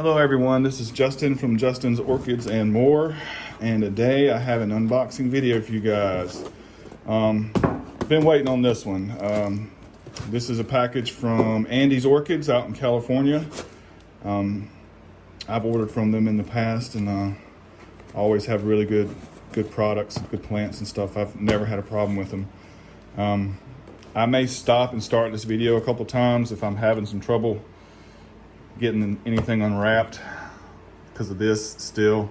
Hello everyone, this is Justin from Justin's Orchids and More, and today I have an unboxing video for you guys. Been waiting on this one. This is a package from Andy's Orchids out in California. I've ordered from them in the past, and always have really good products, good plants and stuff. I've never had a problem with them. I may stop and start this video a couple times if I'm having some trouble getting anything unwrapped because of this still.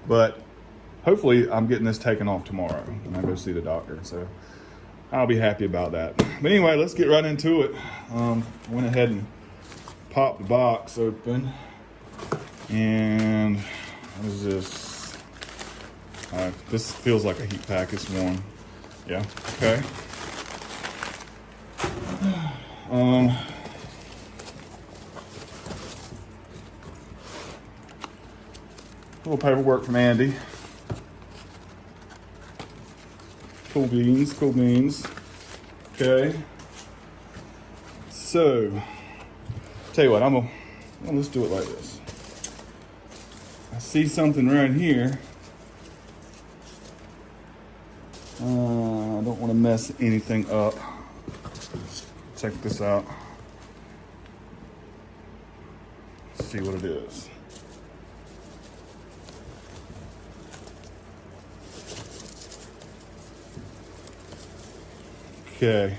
But hopefully I'm getting this taken off tomorrow when I go see the doctor, so I'll be happy about that. But anyway, let's get right into it. Went ahead and popped the box open, and what is this? This feels like a heat pack. It's warm. Yeah, okay. A little paperwork from Andy. Cool beans, cool beans. Okay. So, tell you what, let's do it like this. I see something right here. I don't want to mess anything up. Check this out. Let's see what it is. Okay.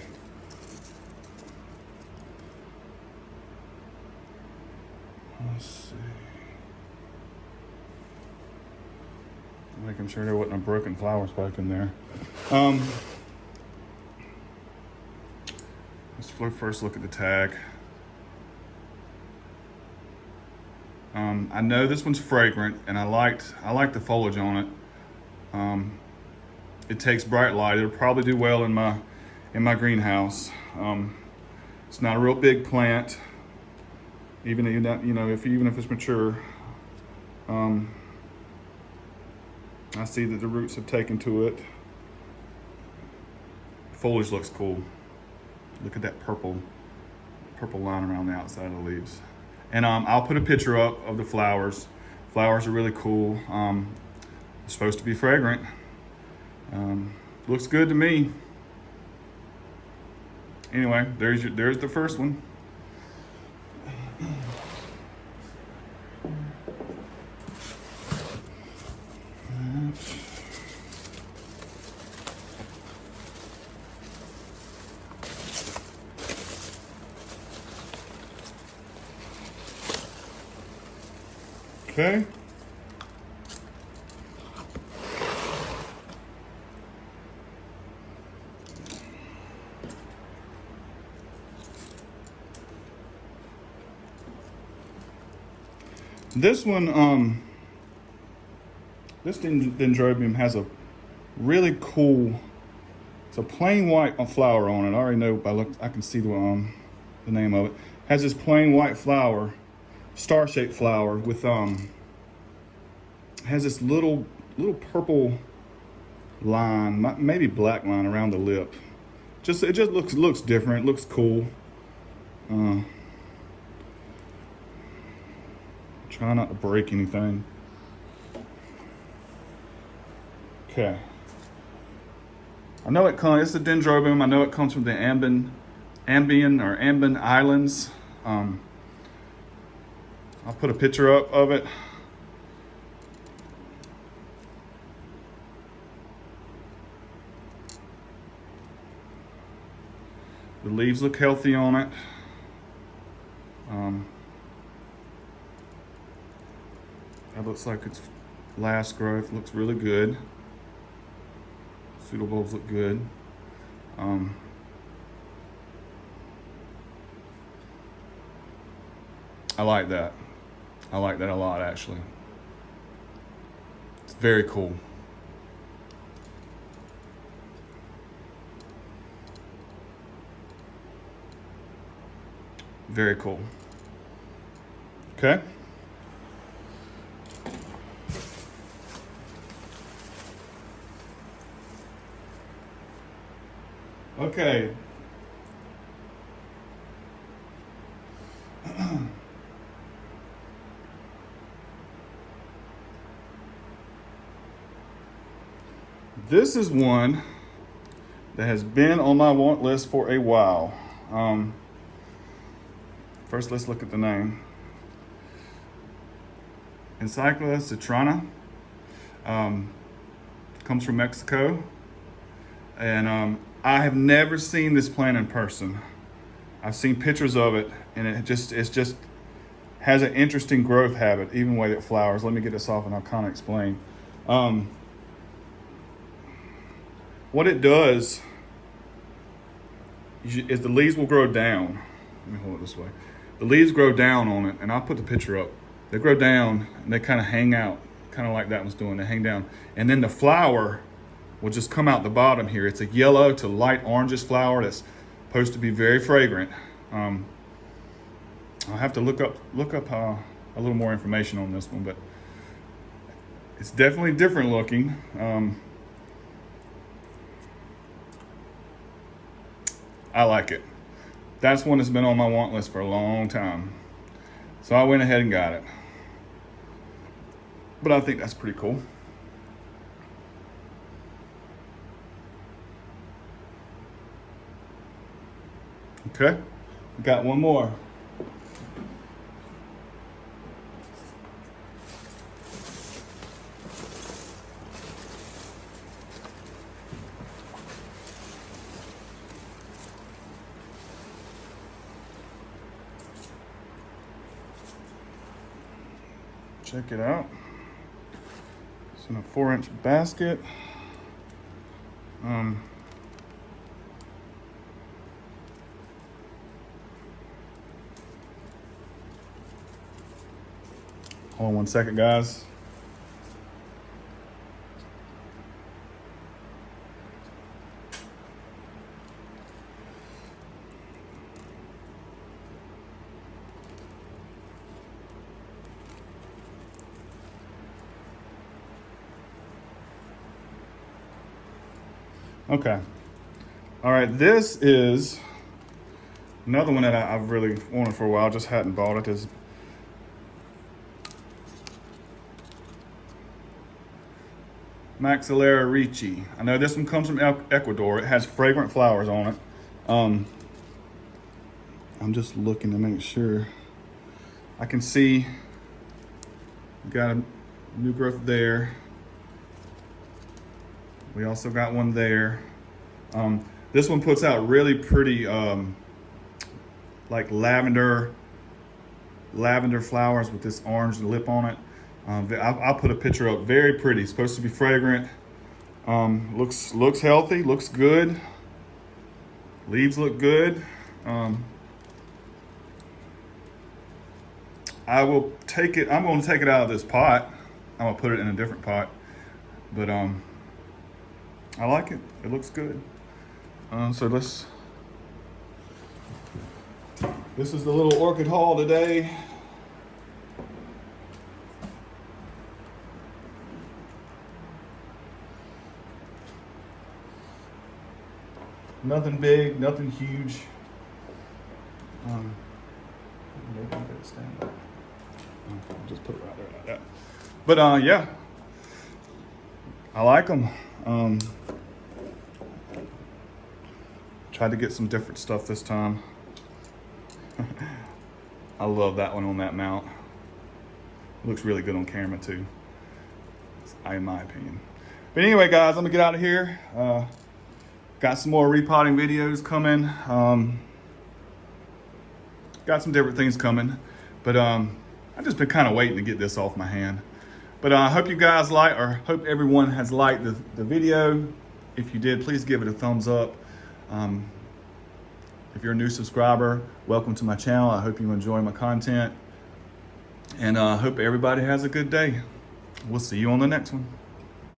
Let's see. Making sure there wasn't a broken flower spike in there. Let's first look at the tag. I know this one's fragrant, and I like the foliage on it. It takes bright light. It'll probably do well in my greenhouse. It's not a real big plant, even if it's mature. I see that the roots have taken to it. Foliage looks cool. Look at that purple line around the outside of the leaves. And I'll put a picture up of the flowers. Flowers are really cool. They're supposed to be fragrant. Looks good to me. Anyway, there's the first one. Okay. This one, this dendrobium has a really cool, it's a plain white flower on it. I already know by look, I can see the name of it. Has this plain white flower, star-shaped flower with has this little purple line, maybe black line around the lip. It just looks different, looks cool. Try not to break anything. Okay. I know it's a dendrobium. I know it comes from the Ambien Islands. I'll put a picture up of it. The leaves look healthy on it. That looks like it's last growth. Looks really good. Pseudobulbs look good. I like that. I like that a lot, actually. It's very cool. Very cool. Okay. Okay. This is one that has been on my want list for a while. First, let's look at the name. Encycla citrana. Comes from Mexico. And I have never seen this plant in person. I've seen pictures of it, and it's just has an interesting growth habit, even the way it flowers. Let me get this off and I'll kind of explain. What it does is the leaves will grow down. Let me hold it this way. The leaves grow down on it, and I'll put the picture up. They grow down and they kind of hang out, kind of like that one's doing. They hang down, and then the flower will just come out the bottom here. It's a yellow to light orangish flower that's supposed to be very fragrant. I'll have to look up a little more information on this one, but it's definitely different looking. I like it. That's one that's been on my want list for a long time. So I went ahead and got it. But I think that's pretty cool. Okay, we got one more. Check it out. It's in a 4-inch basket. Hold on one second, guys. Okay. All right, this is another one that I've really wanted for a while, just hadn't bought it. Is Maxillera Ricci. I know this one comes from Ecuador. It has fragrant flowers on it. I'm just looking to make sure. I can see got a new growth there. We also got one there. This one puts out really pretty, like lavender flowers with this orange lip on it. I'll put a picture up. Very pretty. It's supposed to be fragrant. Looks healthy. Looks good. Leaves look good. I will take it. I'm going to take it out of this pot. I'm gonna put it in a different pot. But I like it. It looks good. So this is the little orchid haul today. Nothing big, nothing huge. Maybe I could stand up. I'll just put it right there like that. But yeah, I like them. Tried to get some different stuff this time. I love that one on that mount. Looks really good on camera too, in my opinion. But anyway, guys, I'm gonna get out of here. Got some more repotting videos coming. Got some different things coming, but I've just been kind of waiting to get this off my hand. But I hope you guys hope everyone has liked the video. If you did, please give it a thumbs up. If you're a new subscriber, welcome to my channel. I hope you enjoy my content, and I hope everybody has a good day. We'll see you on the next one.